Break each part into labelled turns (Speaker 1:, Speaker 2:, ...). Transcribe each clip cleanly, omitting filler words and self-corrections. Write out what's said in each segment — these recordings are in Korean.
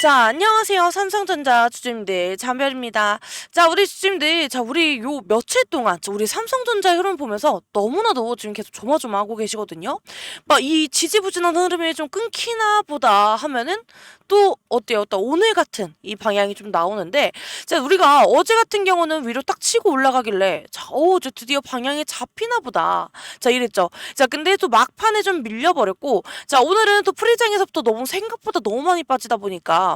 Speaker 1: 자, 안녕하세요. 삼성전자 주주님들, 잔별입니다. 자, 우리 주주님들, 우리 요 며칠 동안, 우리 삼성전자의 흐름 보면서 너무나도 지금 계속 조마조마하고 계시거든요. 막 이 지지부진한 흐름이 좀 끊기나 보다 하면은 또 어때요? 또 오늘 같은 이 방향이 좀 나오는데, 자, 우리가 어제 같은 경우는 위로 딱 치고 올라가길래, 저 드디어 방향이 잡히나 보다. 자, 이랬죠. 자, 근데 또 막판에 좀 밀려버렸고, 자, 오늘은 또 프리장에서부터 너무 생각보다 너무 많이 빠지다 보니까,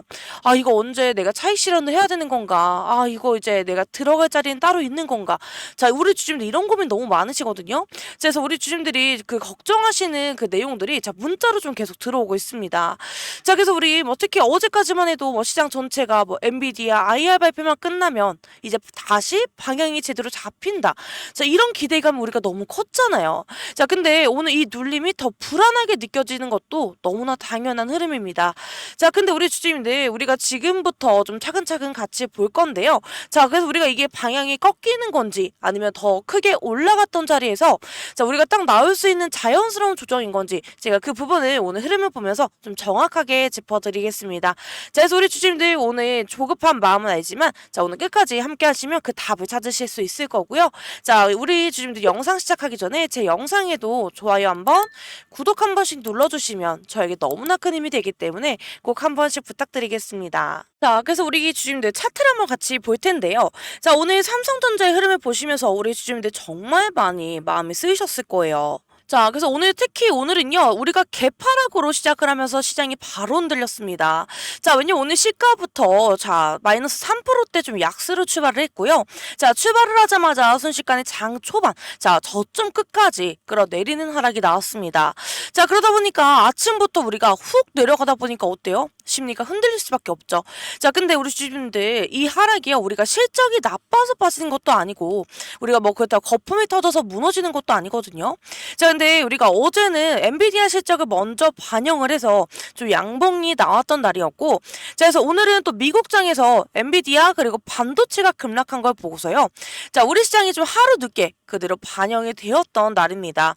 Speaker 1: 이거 언제 내가 차익 실현을 해야 되는 건가? 이거 이제 내가 들어갈 자리는 따로 있는 건가? 자, 우리 주주님들 이런 고민 너무 많으시거든요. 그래서 우리 주주님들이 그 걱정하시는 그 내용들이 문자로 좀 계속 들어오고 있습니다. 자, 그래서 우리 특히 어제까지만 해도 시장 전체가 엔비디아 IR 발표만 끝나면 이제 다시 방향이 제대로 잡힌다. 자, 이런 기대감이 우리가 너무 컸잖아요. 자, 근데 오늘 이 눌림이 더 불안하게 느껴지는 것도 너무나 당연한 흐름입니다. 자, 근데 우리 주주님들, 우리가 지금부터 좀 차근차근 같이 볼 건데요. 자, 그래서 우리가 이게 방향이 꺾이는 건지 아니면 더 크게 올라갔던 자리에서 자, 우리가 딱 나올 수 있는 자연스러운 조정인 건지 제가 그 부분을 오늘 흐름을 보면서 좀 정확하게 짚어드리겠습니다. 자, 그래서 우리 주주님들 오늘 조급한 마음은 알지만 자, 오늘 끝까지 함께 하시면 그 답을 찾으실 수 있을 거고요. 자, 우리 주주님들 영상 시작하기 전에 제 영상에도 좋아요 한번, 구독 한 번씩 눌러주시면 저에게 너무나 큰 힘이 되기 때문에 꼭 한 번씩 부탁드리겠습니다. 자, 그래서 우리 주주님들 차트를 한번 같이 볼 텐데요. 자, 오늘 삼성전자의 흐름을 보시면서 우리 주주님들 정말 많이 마음이 쓰이셨을 거예요. 자, 그래서 특히 오늘은요, 우리가 개파락으로 시작을 하면서 시장이 바로 흔들렸습니다. 자, 왜냐면 오늘 시가부터, 마이너스 3%대 좀 약세로 출발을 했고요. 자, 출발을 하자마자 순식간에 장 초반, 저점 끝까지 끌어내리는 하락이 나왔습니다. 자, 그러다 보니까 아침부터 우리가 훅 내려가다 보니까 어때요? 심리가 흔들릴 수밖에 없죠. 자, 근데 우리 주주님들, 이 하락이요, 우리가 실적이 나빠서 빠지는 것도 아니고, 우리가 그렇다고 거품이 터져서 무너지는 것도 아니거든요. 자, 근데 우리가 어제는 엔비디아 실적을 먼저 반영을 해서 좀 양봉이 나왔던 날이었고, 자, 그래서 오늘은 또 미국장에서 엔비디아 그리고 반도체가 급락한 걸 보고서요. 자, 우리 시장이 좀 하루 늦게 그대로 반영이 되었던 날입니다.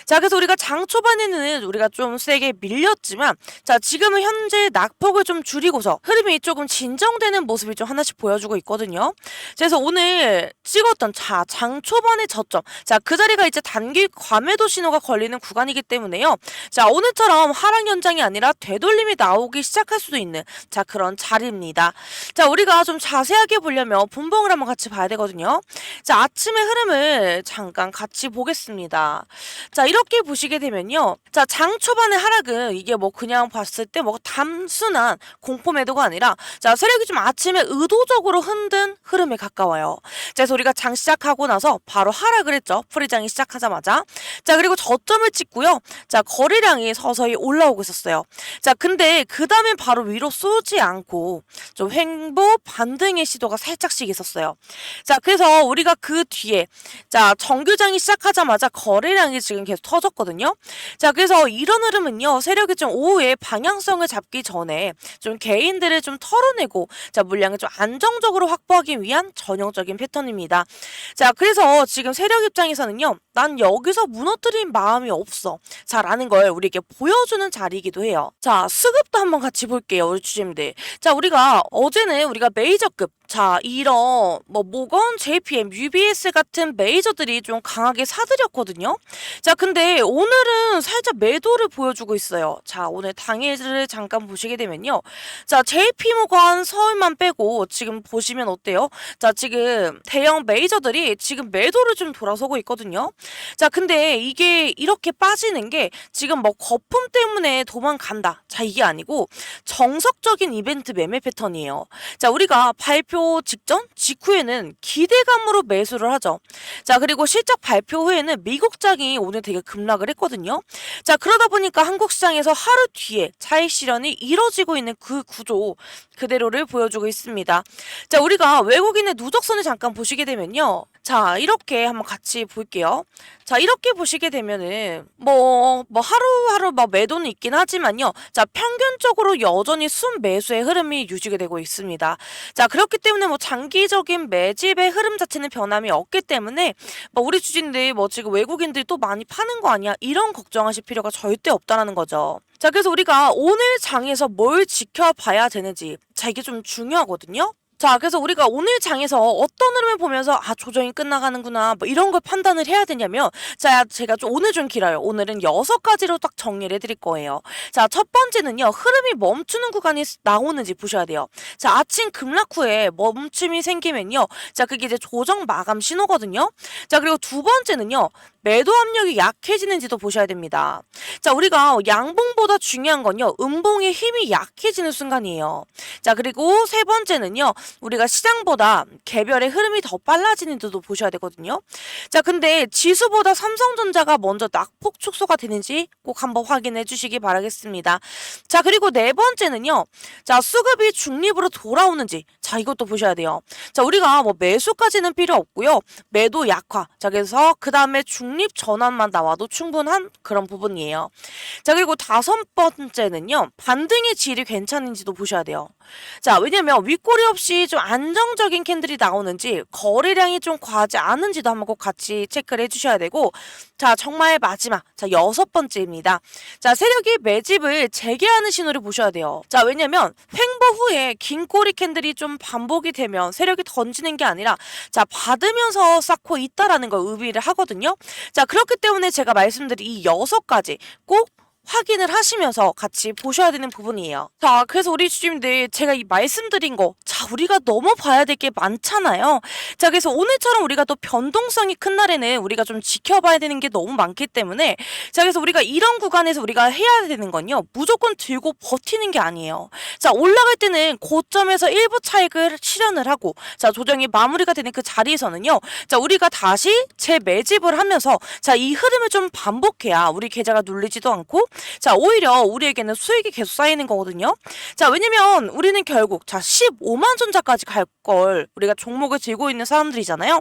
Speaker 1: 자, 그래서 우리가 장 초반에는 우리가 좀 세게 밀렸지만, 자, 지금은 현재 낙폭을 좀 줄이고서 흐름이 조금 진정되는 모습이 좀 하나씩 보여주고 있거든요. 그래서 오늘 찍었던 장 초반의 저점, 자, 그 자리가 이제 단기 과매도 신호가 걸리는 구간이기 때문에요. 자, 오늘처럼 하락 연장이 아니라 되돌림이 나오기 시작할 수도 있는 그런 자리입니다. 자, 우리가 좀 자세하게 보려면 분봉을 한번 같이 봐야 되거든요. 자, 아침의 흐름을 잠깐 같이 보겠습니다. 자, 이렇게 보시게 되면요. 자, 장 초반의 하락은 이게 그냥 봤을 때 단순한 공포 매도가 아니라 세력이 좀 아침에 의도적으로 흔든 흐름에 가까워요. 자, 그래서 우리가 장 시작하고 나서 바로 하락을 했죠. 프리장이 시작하자마자. 자, 그리고 저점을 찍고요. 자, 거래량이 서서히 올라오고 있었어요. 자, 근데 그 다음엔 바로 위로 쏘지 않고 좀 횡보 반등의 시도가 살짝씩 있었어요. 자, 그래서 우리가 그 뒤에 정규장이 시작하자마자 거래량이 지금 계속 터졌거든요. 자, 그래서 이런 흐름은요, 세력이 좀 오후에 방향성을 잡기 전에 좀 개인들을 좀 털어내고 물량을 좀 안정적으로 확보하기 위한 전형적인 패턴입니다. 자, 그래서 지금 세력 입장에서는요, 난 여기서 무너뜨린 마음이 없어. 라는 걸 우리에게 보여주는 자리이기도 해요. 자, 수급도 한번 같이 볼게요, 우리 주주님들. 자, 우리가 어제는 우리가 메이저급, 이런 모건, JPM, UBS 같은 메이저들이 좀 강하게 사들였거든요. 자, 근데 오늘은 살짝 매도를 보여주고 있어요. 자, 오늘 당일을 잠깐 보시게 되면요. 자, JP모건 서울만 빼고 지금 보시면 어때요? 자, 지금 대형 메이저들이 지금 매도를 좀 돌아서고 있거든요. 자, 근데 이게 이렇게 빠지는 게 지금 거품 때문에 도망간다. 자, 이게 아니고 정석적인 이벤트 매매 패턴이에요. 자, 우리가 발표 직전, 직후에는 기대감으로 매수를 하죠. 자, 그리고 실적 발표 후에는 미국장이 오늘 되게 급락을 했거든요. 자, 그러다 보니까 한국 시장에서 하루 뒤에 차익 실현이 이뤄지고 있는 그 구조 그대로를 보여주고 있습니다. 자, 우리가 외국인의 누적선을 잠깐 보시게 되면요. 자, 이렇게 한번 같이 볼게요. 자, 이렇게 보시게 되면은 하루하루 매도는 있긴 하지만요. 자, 평균적으로 여전히 순매수의 흐름이 유지가 되고 있습니다. 자, 그렇기 때문에 장기적인 매집의 흐름 자체는 변함이 없기 때문에 우리 주주님들 지금 외국인들이 또 많이 파는 거 아니야? 이런 걱정하실 필요가 절대 없다라는 거죠. 자, 그래서 우리가 오늘 장에서 뭘 지켜봐야 되는지, 자, 이게 좀 중요하거든요. 자, 그래서 우리가 오늘 장에서 어떤 흐름을 보면서 조정이 끝나가는구나 뭐 이런 걸 판단을 해야 되냐면, 자, 제가 좀 오늘 좀 길어요. 오늘은 6가지로 딱 정리를 해드릴 거예요. 자, 첫 번째는요, 흐름이 멈추는 구간이 나오는지 보셔야 돼요. 자, 아침 급락 후에 멈춤이 생기면요, 자, 그게 이제 조정 마감 신호거든요. 자, 그리고 두 번째는요, 매도 압력이 약해지는지도 보셔야 됩니다. 자, 우리가 양봉보다 중요한 건요, 음봉의 힘이 약해지는 순간이에요. 자, 그리고 세 번째는요, 우리가 시장보다 개별의 흐름이 더 빨라지는지도 보셔야 되거든요. 자, 근데 지수보다 삼성전자가 먼저 낙폭 축소가 되는지 꼭 한번 확인해 주시기 바라겠습니다. 자, 그리고 네 번째는요, 자, 수급이 중립으로 돌아오는지, 자, 이것도 보셔야 돼요. 자, 우리가 뭐 매수까지는 필요 없고요, 매도 약화, 자, 그래서 그 다음에 중립 전환만 나와도 충분한 그런 부분이에요. 자, 그리고 다섯 번째는요, 반등의 질이 괜찮은지도 보셔야 돼요. 자, 왜냐면 윗꼬리 없이 좀 안정적인 캔들이 나오는지, 거래량이 좀 과하지 않은지도 한번 꼭 같이 체크를 해주셔야 되고, 자, 정말 마지막, 자, 6번째입니다. 자, 세력이 매집을 재개하는 신호를 보셔야 돼요. 자, 왜냐면 횡보 후에 긴 꼬리 캔들이 좀 반복이 되면 세력이 던지는 게 아니라, 자, 받으면서 쌓고 있다라는 걸 의미를 하거든요. 자, 그렇기 때문에 제가 말씀드린 이 6가지 꼭 확인을 하시면서 같이 보셔야 되는 부분이에요. 자, 그래서 우리 주주님들, 제가 이 말씀드린 거, 자, 우리가 너무 봐야 될 게 많잖아요. 자, 그래서 오늘처럼 우리가 또 변동성이 큰 날에는 우리가 좀 지켜봐야 되는 게 너무 많기 때문에, 자, 그래서 우리가 이런 구간에서 우리가 해야 되는 건요, 무조건 들고 버티는 게 아니에요. 자, 올라갈 때는 고점에서 일부 차익을 실현을 하고, 자, 조정이 마무리가 되는 그 자리에서는요, 자, 우리가 다시 재매집을 하면서, 자, 이 흐름을 좀 반복해야 우리 계좌가 눌리지도 않고, 자, 오히려 우리에게는 수익이 계속 쌓이는 거거든요. 자, 왜냐면 우리는 결국, 자, 15만 전자까지 갈 걸 우리가 종목을 들고 있는 사람들이잖아요.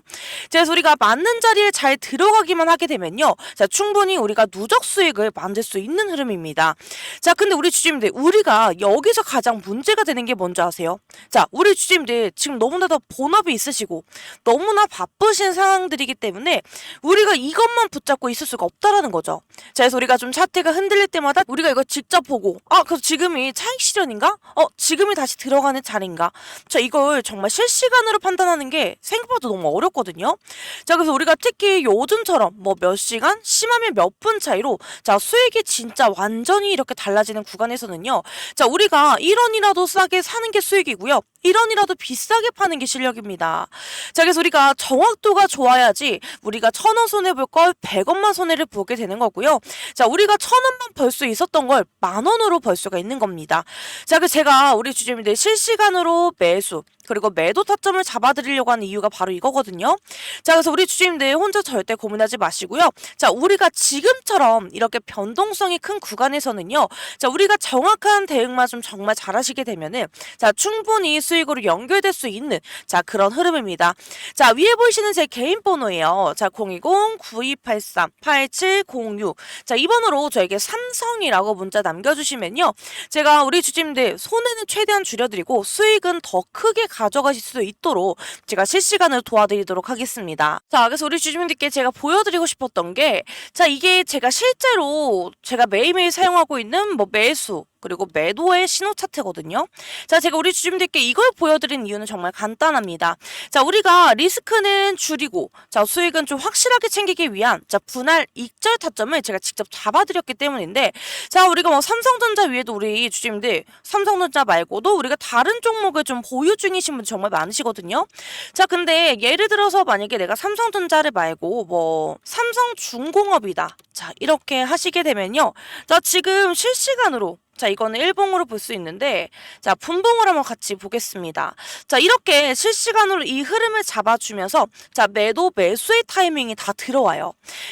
Speaker 1: 그래서 우리가 맞는 자리에 잘 들어가기만 하게 되면요, 자, 충분히 우리가 누적 수익을 만들 수 있는 흐름입니다. 자, 근데 우리 주주님들, 우리가 여기서 가장 문제가 되는 게 뭔지 아세요? 자, 우리 주주님들 지금 너무나도 본업이 있으시고 너무나 바쁘신 상황들이기 때문에 우리가 이것만 붙잡고 있을 수가 없다라는 거죠. 자, 그래서 우리가 좀 차트가 흔들릴 때마다 우리가 이거 직접 보고, 그래서 지금이 차익 실현인가? 지금이 다시 들어가는 자리인가? 자, 이걸 정말 실시간으로 판단하는 게 생각보다 너무 어렵거든요. 자, 그래서 우리가 특히 요즘처럼 뭐 몇 시간, 심하면 몇 분 차이로, 자, 수익이 진짜 완전히 이렇게 달라지는 구간에서는요, 자, 우리가 1원이라도 싸게 사는 게 수익이고요, 1원이라도 비싸게 파는 게 실력입니다. 자, 그래서 우리가 정확도가 좋아야지 우리가 1,000원 손해볼 걸 100원만 손해를 보게 되는 거고요. 자, 우리가 1,000원만 벌 수 있었던 걸 10,000원으로 벌 수가 있는 겁니다. 자, 그 제가 우리 주주님들 실시간으로 매수, 그리고 매도 타점을 잡아드리려고 하는 이유가 바로 이거거든요. 자, 그래서 우리 주주님들 혼자 절대 고민하지 마시고요. 자, 우리가 지금처럼 이렇게 변동성이 큰 구간에서는요, 자, 우리가 정확한 대응만 좀 정말 잘하시게 되면은, 자, 충분히 수익으로 연결될 수 있는, 자, 그런 흐름입니다. 자, 위에 보이시는 제 개인 번호예요. 자, 020-9283-8706. 자, 이 번호로 저에게 삼성이라고 문자 남겨주시면요, 제가 우리 주주님들 손해는 최대한 줄여드리고 수익은 더 크게 가져가실 수 있도록 제가 실시간으로 도와드리도록 하겠습니다. 자, 그래서 우리 주주님들께 제가 보여드리고 싶었던 게, 자, 이게 제가 실제로 제가 매일매일 사용하고 있는 뭐 매수, 그리고 매도의 신호 차트거든요. 자, 제가 우리 주주님들께 이걸 보여드린 이유는 정말 간단합니다. 자, 우리가 리스크는 줄이고, 자, 수익은 좀 확실하게 챙기기 위한, 자, 분할 익절 타점을 제가 직접 잡아드렸기 때문인데, 자, 우리가 뭐 삼성전자 위에도 우리 주주님들 삼성전자 말고도 우리가 다른 종목을 좀 보유 중이신 분 정말 많으시거든요. 자, 근데 예를 들어서 만약에 내가 삼성전자를 말고 뭐 삼성중공업이다, 자, 이렇게 하시게 되면요, 자, 지금 실시간으로, 자, 이거는 일봉으로 볼 수 있는데, 자, 분봉을 한번 같이 보겠습니다. 자, 이렇게 실시간으로 이 흐름을 잡아주면서, 자, 매도 매수의 타이밍이 다 들어와요.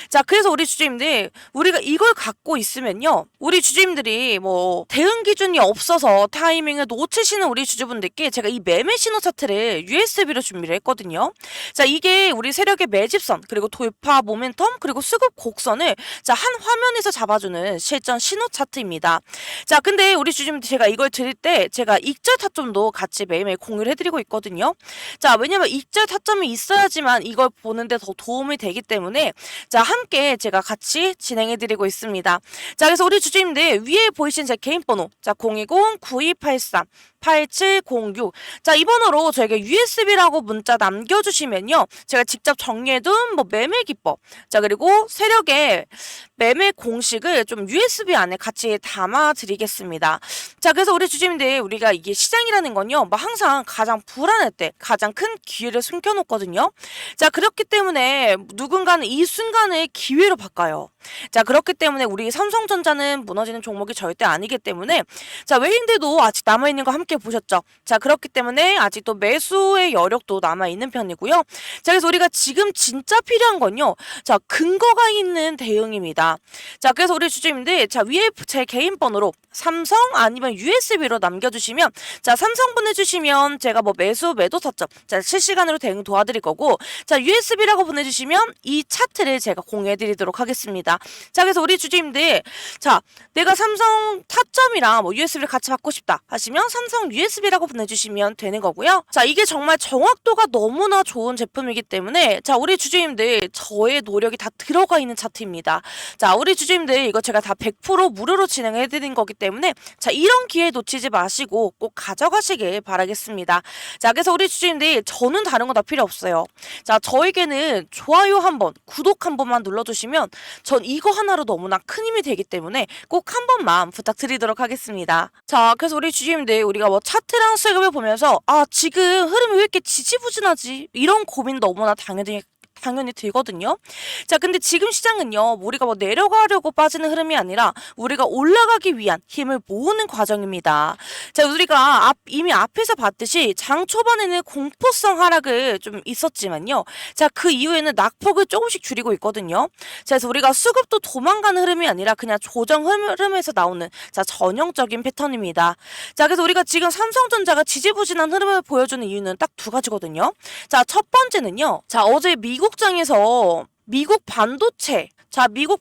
Speaker 1: 자, 그래서 우리 주주님들, 우리가 이걸 갖고 있으면요, 우리 주주님들이 뭐 대응 기준이 없어서 타이밍을 놓치시는 우리 주주분들께 제가 이 매매 신호 차트를 USB로 준비를 했거든요. 자, 이게 우리 세력의 매집선, 그리고 돌파 모멘텀, 그리고 수급 곡선을 자, 한 화면에서 잡아주는 실전 신호 차트입니다. 자, 근데 우리 주주님들 제가 이걸 드릴 때 제가 익절 타점도 같이 매일매일 공유를 해드리고 있거든요. 자, 왜냐면 익절 타점이 있어야지만 이걸 보는데 더 도움이 되기 때문에 자, 함께 제가 같이 진행해드리고 있습니다. 자, 그래서 우리 주주님들 위에 보이신 제 개인 번호 자, 010-9283-8706 자, 이 번호로 저에게 USB라고 문자 남겨주시면요. 제가 직접 정리해둔 뭐 매매 기법 자, 그리고 세력의 매매 공식을 좀 USB 안에 같이 담아드리겠습니다. 자, 그래서 우리 주주님들 우리가 이게 시장이라는 건요. 뭐 항상 가장 불안할 때 가장 큰 기회를 숨겨놓거든요. 자, 그렇기 때문에 누군가는 이 순간을 기회로 바꿔요. 자, 그렇기 때문에 우리 삼성전자는 무너지는 종목이 절대 아니기 때문에 자, 외인들도 아직 남아있는 거 함께 보셨죠? 자, 그렇기 때문에 아직도 매수의 여력도 남아있는 편이고요. 자, 그래서 우리가 지금 진짜 필요한 건요. 자, 근거가 있는 대응입니다. 자, 그래서 우리 주주님들 자, 위에 제 개인 번호로 삼성 아니면 USB로 남겨주시면 자, 삼성 보내주시면 제가 뭐 매수 매도 타점 자, 실시간으로 대응 도와드릴 거고 자, USB라고 보내주시면 이 차트를 제가 공유해드리도록 하겠습니다. 자, 그래서 우리 주주님들 자, 내가 삼성 타점이랑 뭐 USB를 같이 받고 싶다 하시면 삼성 USB라고 보내주시면 되는 거고요. 자, 이게 정말 정확도가 너무나 좋은 제품이기 때문에 자, 우리 주주님들 저의 노력이 다 들어가 있는 차트입니다. 자, 우리 주주님들 이거 제가 다 100% 무료로 진행해드린 거기 때문에 자, 이런 기회 놓치지 마시고 꼭 가져가시길 바라겠습니다. 자, 그래서 우리 주주님들 저는 다른 거 다 필요 없어요. 자, 저에게는 좋아요 한번 구독 한 번만 눌러주시면 전 이거 하나로 너무나 큰 힘이 되기 때문에 꼭 한 번만 부탁드리도록 하겠습니다. 자, 그래서 우리 주주님들 우리가 뭐 차트랑 수급을 보면서 아, 지금 흐름이 왜 이렇게 지지부진하지? 이런 고민 너무나 당연히 들거든요. 자, 근데 지금 시장은요, 우리가 뭐 내려가려고 빠지는 흐름이 아니라 우리가 올라가기 위한 힘을 모으는 과정입니다. 자, 우리가 이미 앞에서 봤듯이 장 초반에는 공포성 하락을 좀 있었지만요. 자, 그 이후에는 낙폭을 조금씩 줄이고 있거든요. 자, 그래서 우리가 수급도 도망가는 흐름이 아니라 그냥 조정 흐름에서 나오는 자, 전형적인 패턴입니다. 자, 그래서 우리가 지금 삼성전자가 지지부진한 흐름을 보여주는 이유는 딱 두 가지거든요. 자, 첫 번째는요. 자, 어제 미국장에서 미국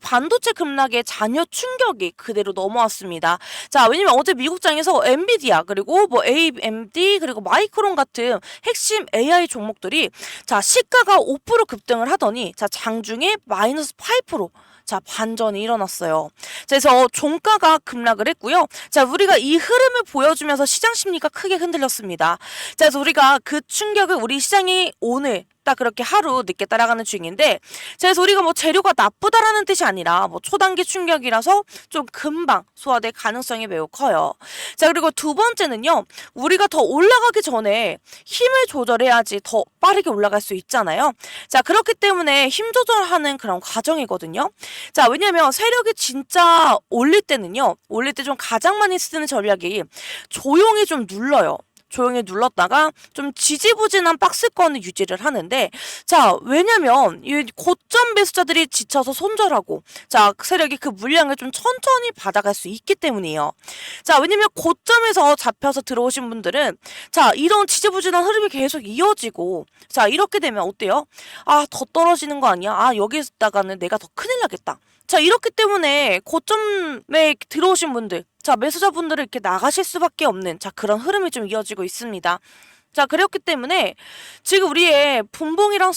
Speaker 1: 반도체 급락의 잔여 충격이 그대로 넘어왔습니다. 자, 왜냐면 어제 미국장에서 엔비디아 그리고 뭐 AMD 그리고 마이크론 같은 핵심 AI 종목들이 자, 시가가 5% 급등을 하더니 자, 장중에 마이너스 8% 자, 반전이 일어났어요. 그래서 종가가 급락을 했고요. 자, 우리가 이 흐름을 보여주면서 시장 심리가 크게 흔들렸습니다. 자, 그래서 우리가 그 충격을 우리 시장이 오늘 딱 그렇게 하루 늦게 따라가는 중인데 자, 그래서 우리가 뭐 재료가 나쁘다라는 뜻이 아니라 뭐 초단기 충격이라서 좀 금방 소화될 가능성이 매우 커요. 자, 그리고 두 번째는요. 우리가 더 올라가기 전에 힘을 조절해야지 더 빠르게 올라갈 수 있잖아요. 자, 그렇기 때문에 힘 조절하는 그런 과정이거든요. 자, 왜냐면 세력이 진짜 올릴 때는요. 올릴 때 좀 가장 많이 쓰는 전략이 조용히 좀 눌러요. 조용히 눌렀다가 좀 지지부진한 박스권을 유지를 하는데 자, 왜냐면 이 고점 매수자들이 지쳐서 손절하고 자, 세력이 그 물량을 좀 천천히 받아갈 수 있기 때문이에요. 자, 왜냐면 고점에서 잡혀서 들어오신 분들은 자, 이런 지지부진한 흐름이 계속 이어지고 자, 이렇게 되면 어때요? 아, 더 떨어지는 거 아니야? 아, 여기 있다가는 내가 더 큰일 나겠다. 자, 이렇기 때문에 고점에 들어오신 분들 자, 매수자분들은 이렇게 나가실 수밖에 없는 자, 그런 흐름이 좀 이어지고 있습니다. 자, 그렇기 때문에 지금 우리의 분봉이랑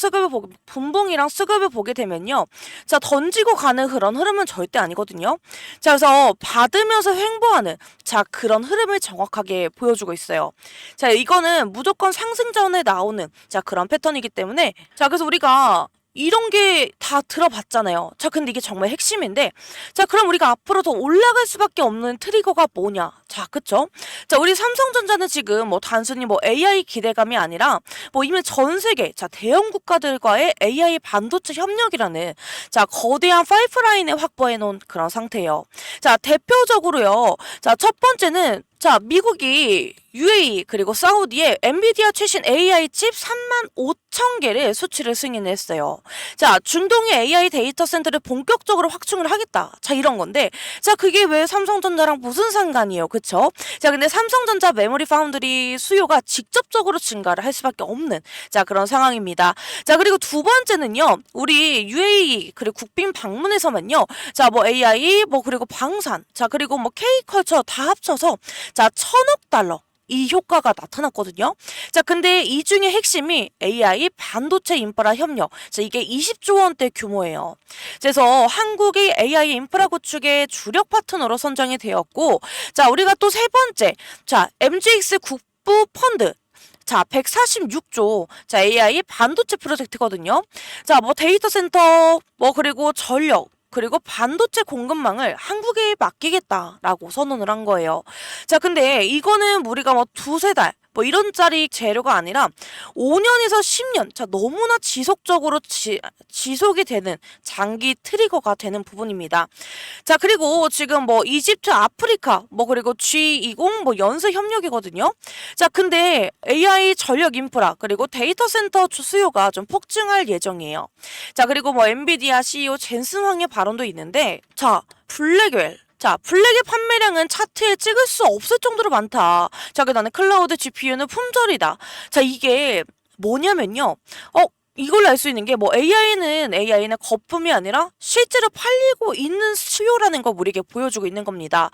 Speaker 1: 수급을 보게 되면요. 자, 던지고 가는 그런 흐름은 절대 아니거든요. 자, 그래서 받으면서 횡보하는 자, 그런 흐름을 정확하게 보여주고 있어요. 자, 이거는 무조건 상승 전에 나오는 자, 그런 패턴이기 때문에 자, 그래서 우리가 이런 게 다 들어봤잖아요. 자, 근데 이게 정말 핵심인데 자, 그럼 우리가 앞으로 더 올라갈 수밖에 없는 트리거가 뭐냐? 자, 그쵸? 자, 우리 삼성전자는 지금 뭐 단순히 뭐 AI 기대감이 아니라 뭐 이미 전 세계 자, 대형 국가들과의 AI 반도체 협력이라는 자, 거대한 파이프라인을 확보해 놓은 그런 상태예요. 자, 대표적으로요. 자, 첫 번째는 자, 미국이 UAE 그리고 사우디에 엔비디아 최신 AI 칩 35,000개를 수출을 승인했어요. 자, 중동의 AI 데이터 센터를 본격적으로 확충을 하겠다. 자, 이런 건데, 자, 그게 왜 삼성전자랑 무슨 상관이에요, 그쵸? 자, 근데 삼성전자 메모리 파운드리 수요가 직접적으로 증가를 할 수밖에 없는 자, 그런 상황입니다. 자, 그리고 두 번째는요, 우리 UAE 그리고 국빈 방문에서만요, 자, 뭐 AI 뭐 그리고 방산, 자, 그리고 뭐 K컬처 다 합쳐서 자, 1,000억 달러 이 효과가 나타났거든요. 자, 근데 이 중에 핵심이 AI 반도체 인프라 협력. 자, 이게 20조 원대 규모예요. 그래서 한국이 AI 인프라 구축의 주력 파트너로 선정이 되었고, 자, 우리가 또 세 번째, 자, MGX 국부 펀드. 자, 146조. 자, AI 반도체 프로젝트거든요. 자, 뭐 데이터 센터, 뭐 그리고 전력, 그리고 반도체 공급망을 한국에 맡기겠다라고 선언을 한 거예요. 자, 근데 이거는 우리가 뭐 두세 달, 뭐 이런 짜리 재료가 아니라 5년에서 10년, 자, 너무나 지속적으로 지속이 되는 장기 트리거가 되는 부분입니다. 자, 그리고 지금 뭐 이집트, 아프리카, 뭐 그리고 G20 뭐 연쇄 협력이거든요. 자, 근데 AI 전력 인프라 그리고 데이터 센터 수요가 좀 폭증할 예정이에요. 자, 그리고 뭐 엔비디아 CEO 젠슨 황의 발언도 있는데, 자, 블랙웰. 자, 블랙의 판매량은 차트에 찍을 수 없을 정도로 많다. 자, 그다음에 클라우드 GPU는 품절이다. 자, 이게 뭐냐면요. 이걸로 알 수 있는 게 뭐 AI는 거품이 아니라 실제로 팔리고 있는 수요라는 걸 우리에게 보여주고 있는 겁니다.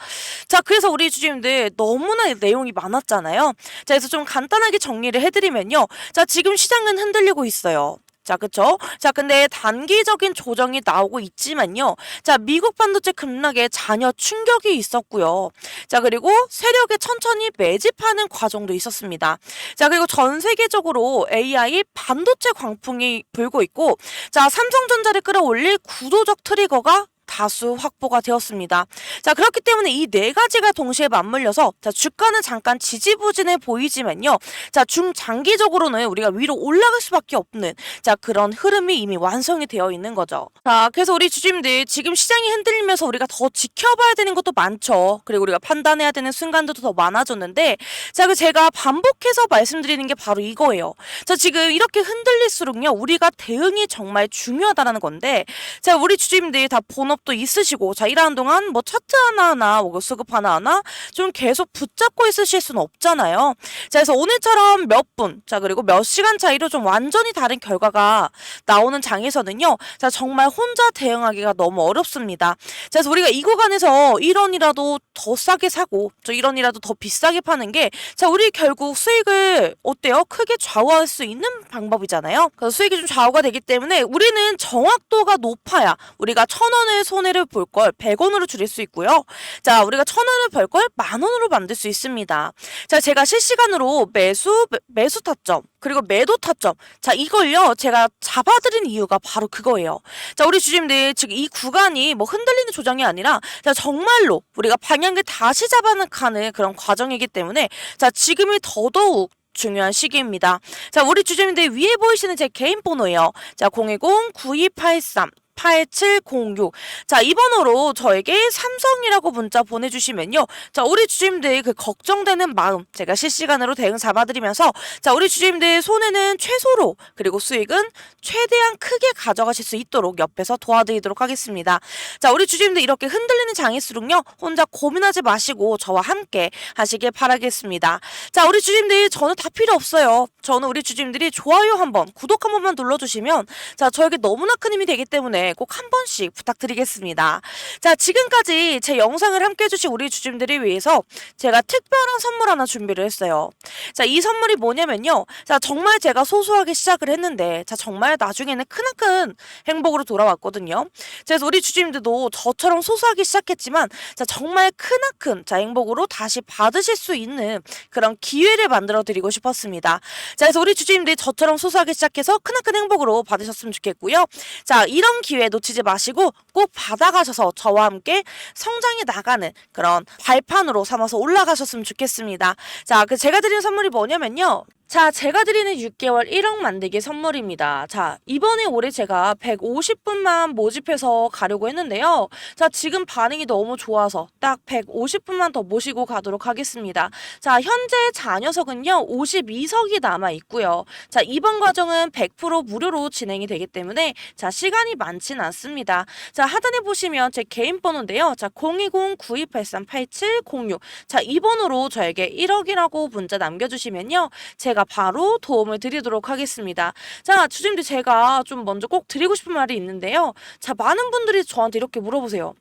Speaker 1: 자, 그래서 우리 주주님들 너무나 내용이 많았잖아요. 자, 그래서 좀 간단하게 정리를 해드리면요. 자, 지금 시장은 흔들리고 있어요. 자, 그쵸? 자, 근데 단기적인 조정이 나오고 있지만요. 자, 미국 반도체 급락에 잔여 충격이 있었고요. 자, 그리고 세력에 천천히 매집하는 과정도 있었습니다. 자, 그리고 전 세계적으로 AI 반도체 광풍이 불고 있고, 자, 삼성전자를 끌어올릴 구도적 트리거가 다수 확보가 되었습니다. 자, 그렇기 때문에 이 네 가지가 동시에 맞물려서 자, 주가는 잠깐 지지부진해 보이지만요. 자, 중장기적으로는 우리가 위로 올라갈 수밖에 없는 자, 그런 흐름이 이미 완성이 되어 있는 거죠. 자, 그래서 우리 주주님들 지금 시장이 흔들리면서 우리가 더 지켜봐야 되는 것도 많죠. 그리고 우리가 판단해야 되는 순간들도 더 많아졌는데, 자, 그 제가 반복해서 말씀드리는 게 바로 이거예요. 자, 지금 이렇게 흔들릴수록요, 우리가 대응이 정말 중요하다라는 건데, 자, 우리 주주님들 다 본업도 있으시고, 자, 일하는 동안 뭐 차트 하나하나, 뭐 수급 하나하나 좀 계속 붙잡고 있으실 수는 없잖아요. 자, 그래서 오늘처럼 몇 분, 자, 그리고 몇 시간 차이로 좀 완전히 다른 결과가 나오는 장에서는요, 자, 정말 혼자 대응하기가 너무 어렵습니다. 자, 그래서 우리가 이 구간에서 1원이라도 더 싸게 사고, 저 1원이라도 더 비싸게 파는 게, 자, 우리 결국 수익을 어때요? 크게 좌우할 수 있는 방법이잖아요. 그래서 수익이 좀 좌우가 되기 때문에 우리는 정확도가 높아야 우리가 1,000원의 손해를 볼 걸 100원으로 줄일 수 있고요. 자, 우리가 1,000원을 벌 걸 10,000원으로 만들 수 있습니다. 자, 제가 실시간으로 매수 타점, 그리고 매도 타점. 자, 이걸요, 제가 잡아드린 이유가 바로 그거예요. 자, 우리 주주님들, 지금 이 구간이 뭐 흔들리는 조정이 아니라, 자, 정말로 우리가 방향을 다시 잡아가는 그런 과정이기 때문에, 자, 지금이 더더욱 중요한 시기입니다. 자, 우리 주주님들 위에 보이시는 제 개인 번호예요. 자, 010-9283 8706. 자, 이 번호로 저에게 삼성이라고 문자 보내주시면요. 자, 우리 주주님들 그 걱정되는 마음 제가 실시간으로 대응 잡아드리면서 자, 우리 주주님들 손해는 최소로 그리고 수익은 최대한 크게 가져가실 수 있도록 옆에서 도와드리도록 하겠습니다. 자, 우리 주주님들 이렇게 흔들리는 장일수록요. 혼자 고민하지 마시고 저와 함께 하시길 바라겠습니다. 자, 우리 주주님들 저는 다 필요 없어요. 저는 우리 주주님들이 좋아요 한번, 구독 한 번만 눌러주시면 자, 저에게 너무나 큰 힘이 되기 때문에 꼭 한 번씩 부탁드리겠습니다. 자, 지금까지 제 영상을 함께 해주신 우리 주주님들을 위해서 제가 특별한 선물 하나 준비를 했어요. 자, 이 선물이 뭐냐면요. 자, 정말 제가 소소하게 시작을 했는데 자, 정말 나중에는 크나큰 행복으로 돌아왔거든요. 그래서 우리 주주님들도 저처럼 소소하게 시작했지만 자, 정말 크나큰 자, 행복으로 다시 받으실 수 있는 그런 기회를 만들어 드리고 싶었습니다. 자, 그래서 우리 주주님들이 저처럼 소소하게 시작해서 크나큰 행복으로 받으셨으면 좋겠고요. 자, 이런 기회 놓치지 마시고 꼭 받아가셔서 저와 함께 성장해 나가는 그런 발판으로 삼아서 올라가셨으면 좋겠습니다. 자, 제가 드리는 선물이 뭐냐면요. 자, 제가 드리는 6개월 1억 만들기 선물입니다. 자, 이번에 올해 제가 150분만 모집해서 가려고 했는데요. 자, 지금 반응이 너무 좋아서 딱 150분만 더 모시고 가도록 하겠습니다. 자, 현재 잔여석은요, 52석이 남아 있고요. 자, 이번 과정은 100% 무료로 진행이 되기 때문에 자, 시간이 많지는 않습니다. 자, 하단에 보시면 제 개인 번호인데요. 자, 020-9283-8706. 자, 이 번호로 저에게 1억이라고 문자 남겨주시면요. 제가 바로 도움을 드리도록 하겠습니다. 자, 주주님들 제가 좀 먼저 꼭 드리고 싶은 말이 있는데요. 자, 많은 분들이 저한테 이렇게 물어보세요.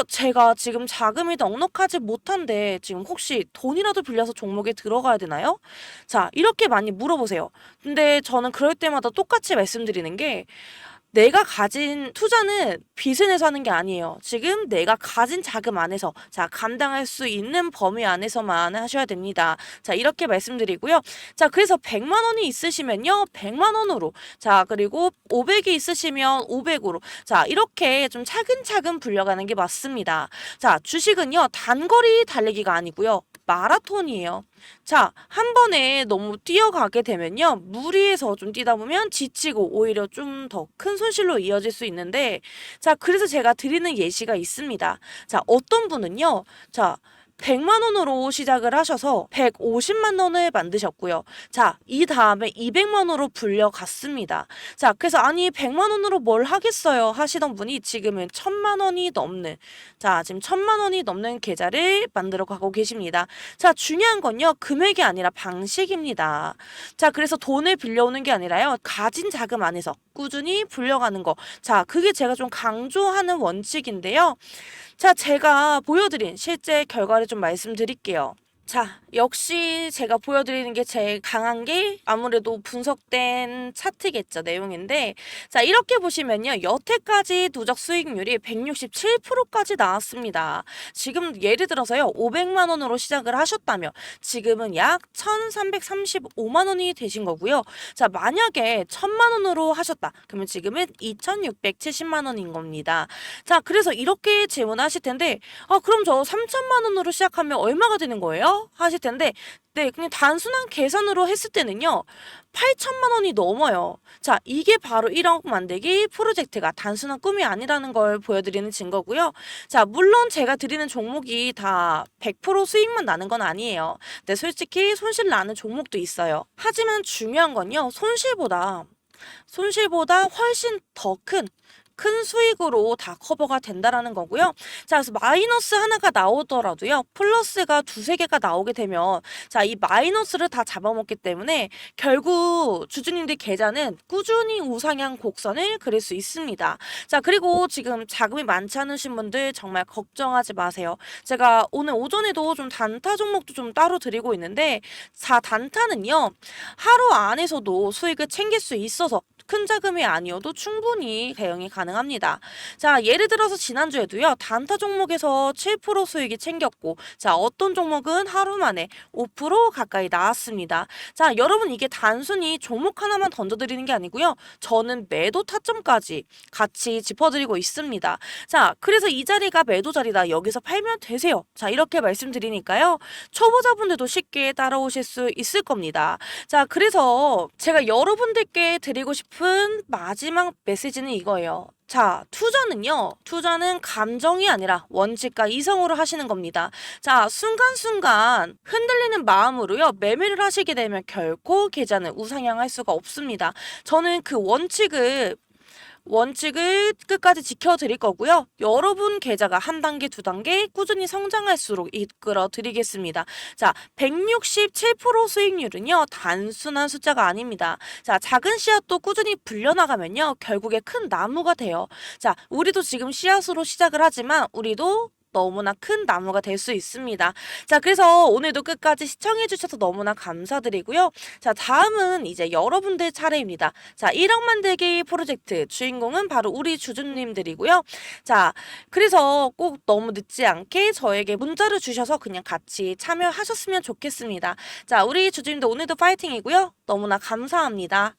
Speaker 1: 제가 지금 자금이 넉넉하지 못한데 지금 혹시 돈이라도 빌려서 종목에 들어가야 되나요? 자, 이렇게 많이 물어보세요. 근데 저는 그럴 때마다 똑같이 말씀드리는 게 내가 가진 투자는 빚을 내서 하는 게 아니에요. 지금 내가 가진 자금 안에서 자, 감당할 수 있는 범위 안에서만 하셔야 됩니다. 자, 이렇게 말씀드리고요. 자, 그래서 100만 원이 있으시면요. 100만 원으로. 자, 그리고 500이 있으시면 500으로. 자, 이렇게 좀 차근차근 불려가는 게 맞습니다. 자, 주식은요. 단거리 달리기가 아니고요. 마라톤이에요. 자, 한 번에 너무 뛰어가게 되면요. 무리해서 좀 뛰다 보면 지치고 오히려 좀 더 큰 손실로 이어질 수 있는데, 자, 그래서 제가 드리는 예시가 있습니다. 자, 어떤 분은요. 자, 100만 원으로 시작을 하셔서 150만 원을 만드셨고요. 자, 이 다음에 200만 원으로 불려갔습니다. 자, 그래서 아니 100만 원으로 뭘 하겠어요 하시던 분이 지금은 1000만 원이 넘는, 자, 지금 1000만 원이 넘는 계좌를 만들어 가고 계십니다. 자, 중요한 건요. 금액이 아니라 방식입니다. 자, 그래서 돈을 빌려오는 게 아니라요. 가진 자금 안에서 꾸준히 불려가는 거. 자, 그게 제가 좀 강조하는 원칙인데요. 자, 제가 보여드린 실제 결과를 좀 말씀드릴게요. 자, 역시 제가 보여드리는 게 제일 강한 게 아무래도 분석된 차트겠죠, 내용인데. 자, 이렇게 보시면요. 여태까지 누적 수익률이 167%까지 나왔습니다. 지금 예를 들어서요. 500만 원으로 시작을 하셨다면 지금은 약 1335만 원이 되신 거고요. 자, 만약에 1000만 원으로 하셨다. 그러면 지금은 2670만 원인 겁니다. 자, 그래서 이렇게 질문하실 텐데, 그럼 저 3000만 원으로 시작하면 얼마가 되는 거예요? 하실 텐데, 네, 그냥 단순한 계산으로 했을 때는요, 8천만 원이 넘어요. 자, 이게 바로 1억 만들기 프로젝트가 단순한 꿈이 아니라는 걸 보여드리는 증거고요. 자, 물론 제가 드리는 종목이 다 100% 수익만 나는 건 아니에요. 근데 솔직히 손실 나는 종목도 있어요. 하지만 중요한 건요, 손실보다 훨씬 더 큰 수익으로 다 커버가 된다라는 거고요. 자, 그래서 마이너스 하나가 나오더라도요. 플러스가 두세 개가 나오게 되면 자, 이 마이너스를 다 잡아먹기 때문에 결국 주주님들 계좌는 꾸준히 우상향 곡선을 그릴 수 있습니다. 자, 그리고 지금 자금이 많지 않으신 분들 정말 걱정하지 마세요. 제가 오늘 오전에도 좀 단타 종목도 좀 따로 드리고 있는데, 자, 단타는요. 하루 안에서도 수익을 챙길 수 있어서 큰 자금이 아니어도 충분히 대응이 가능합니다. 자, 예를 들어서 지난주에도요. 단타 종목에서 7% 수익이 챙겼고, 자, 어떤 종목은 하루 만에 5% 가까이 나왔습니다. 자, 여러분 이게 단순히 종목 하나만 던져드리는 게 아니고요. 저는 매도 타점까지 같이 짚어드리고 있습니다. 자, 그래서 이 자리가 매도 자리다. 여기서 팔면 되세요. 자, 이렇게 말씀드리니까요. 초보자분들도 쉽게 따라오실 수 있을 겁니다. 자, 그래서 제가 여러분들께 드리고 싶은 마지막 메시지는 이거예요. 자, 투자는 감정이 아니라 원칙과 이성으로 하시는 겁니다. 자, 순간순간 흔들리는 마음으로요, 매매를 하시게 되면 결코 계좌는 우상향할 수가 없습니다. 저는 그 원칙을 끝까지 지켜드릴 거고요. 여러분 계좌가 한 단계, 두 단계 꾸준히 성장할수록 이끌어 드리겠습니다. 자, 167% 수익률은요, 단순한 숫자가 아닙니다. 자, 작은 씨앗도 꾸준히 불려나가면요, 결국에 큰 나무가 돼요. 자, 우리도 지금 씨앗으로 시작을 하지만 우리도 너무나 큰 나무가 될 수 있습니다. 자, 그래서 오늘도 끝까지 시청해주셔서 너무나 감사드리고요. 자, 다음은 이제 여러분들 차례입니다. 자, 1억 만들기 프로젝트 주인공은 바로 우리 주주님들이고요. 자, 그래서 꼭 너무 늦지 않게 저에게 문자를 주셔서 그냥 같이 참여하셨으면 좋겠습니다. 자, 우리 주주님들 오늘도 파이팅이고요. 너무나 감사합니다.